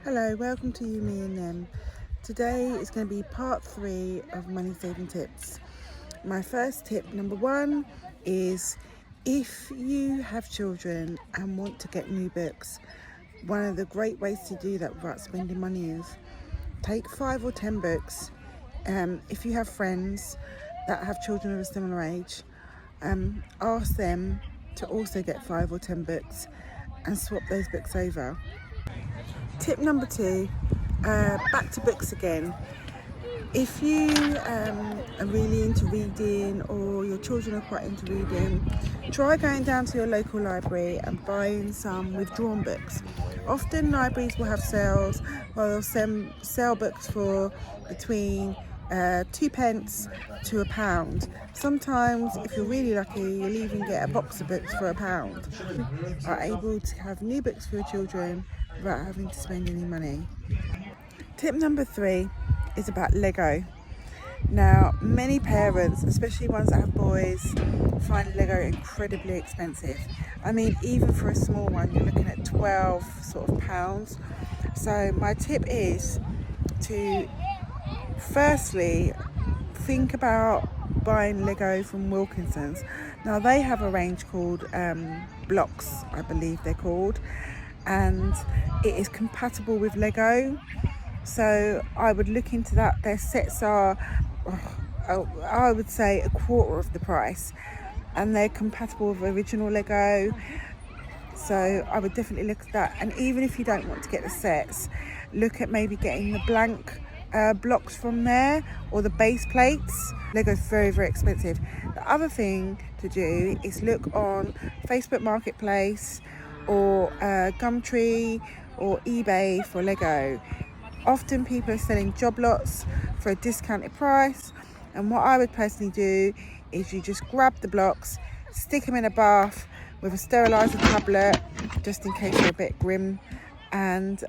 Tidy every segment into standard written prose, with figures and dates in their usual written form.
Hello, welcome to You, Me and Them. Today is going to be part 3 of money saving tips. My first tip, number 1, is if you have children and want to get new books, one of the great ways to do that without spending money is take 5 or 10 books. If you have friends that have children of a similar age, ask them to also get 5 or 10 books and swap those books over. Tip number 2, back to books again. If you are really into reading, or your children are quite into reading, try going down to your local library and buying some withdrawn books. Often libraries will have sales where they'll sell books for between 2p to £1. Sometimes, if you're really lucky, you'll even get a box of books for £1. Are able to have new books for your children without having to spend any money. Tip number 3 is about Lego. Now, many parents, especially ones that have boys, find Lego incredibly expensive. I mean, even for a small one, you're looking at 12 sort of pounds. So my tip is to firstly think about buying Lego from Wilkinson's. Now, they have a range called Blocks, I believe they're called, and it is compatible with Lego. So I would look into that. Their sets are, I would say, a quarter of the price, and they're compatible with original Lego. So I would definitely look at that. And even if you don't want to get the sets, look at maybe getting the blank blocks from there, or the base plates. Lego's very, very expensive. The other thing to do is look on Facebook Marketplace or Gumtree or eBay for Lego. Often people are selling job lots for a discounted price, and what I would personally do is you just grab the blocks, stick them in a bath with a steriliser tablet, just in case you're a bit grim, and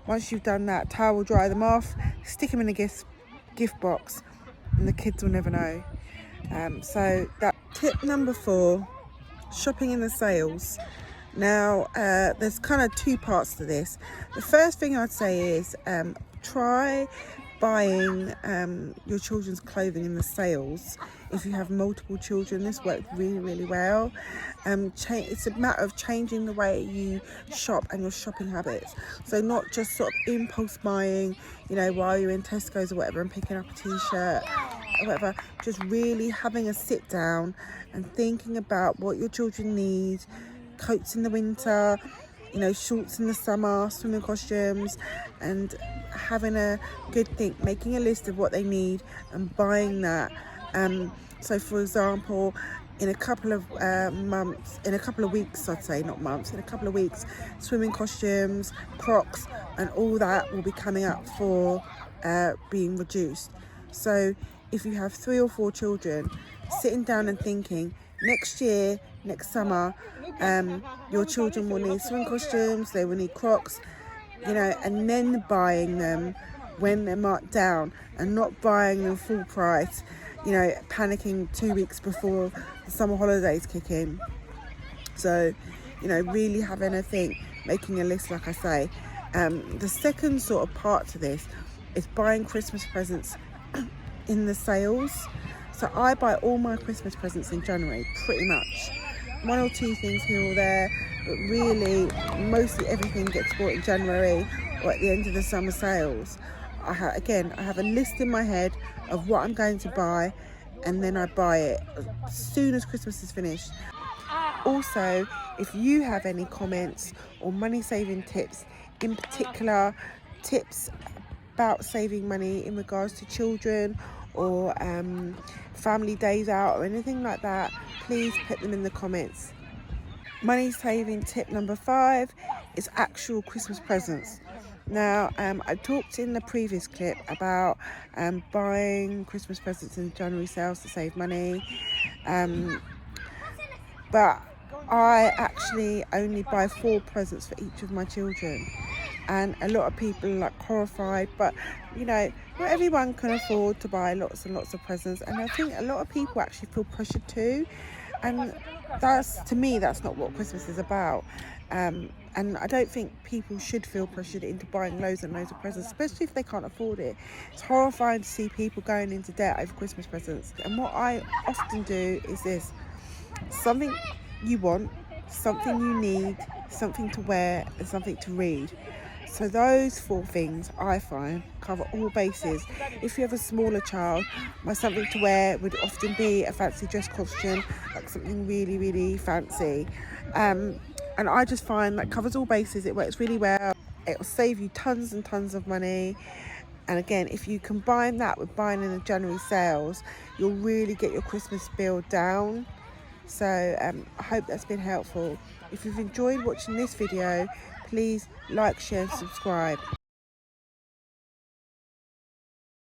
once you've done that, towel dry them off, stick them in a gift box, and the kids will never know. So that tip number 4, shopping in the sales. Now, there's kind of 2 parts to this. The first thing I'd say is try buying your children's clothing in the sales. If you have multiple children, this works really, really well. It's a matter of changing the way you shop and your shopping habits. So not just sort of impulse buying, while you're in Tesco's or whatever and picking up a t-shirt or whatever. Just really having a sit down and thinking about what your children need. Coats in the winter, shorts in the summer, swimming costumes, and having a good think, making a list of what they need and buying that. So for example, in a couple of weeks, I'd say, not months, in a couple of weeks, swimming costumes, Crocs, and all that will be coming up for being reduced. So if you have 3 or 4 children, sitting down and thinking, next year, next summer, your children will need swim costumes, they will need Crocs, and then buying them when they're marked down, and not buying them full price, panicking 2 weeks before the summer holidays kick in. So, really having a think, making a list, like I say. The second sort of part to this is buying Christmas presents in the sales. So I buy all my Christmas presents in January, pretty much. 1 or 2 things here or there, but really, mostly everything gets bought in January or at the end of the summer sales. I have a list in my head of what I'm going to buy, and then I buy it as soon as Christmas is finished. Also, if you have any comments or money saving tips, in particular tips about saving money in regards to children or family days out or anything like that, please put them in the comments. Money saving tip number 5 is actual Christmas presents. Now, I talked in the previous clip about buying Christmas presents in January sales to save money, but I actually only buy 4 presents for each of my children, and a lot of people are horrified, but not everyone can afford to buy lots and lots of presents, and I think a lot of people actually feel pressured too. And that's, to me, that's not what Christmas is about. And I don't think people should feel pressured into buying loads and loads of presents, especially if they can't afford it. It's horrifying to see people going into debt over Christmas presents. And what I often do is this: something you want, something you need, something to wear, and something to read. So those 4 things, I find, cover all bases. If you have a smaller child, my something to wear would often be a fancy dress costume, like something really, really fancy. And I just find that covers all bases. It works really well. It will save you tons and tons of money. And again, if you combine that with buying in the January sales, you'll really get your Christmas bill down. So I hope that's been helpful. If you've enjoyed watching this video, please like, share and subscribe.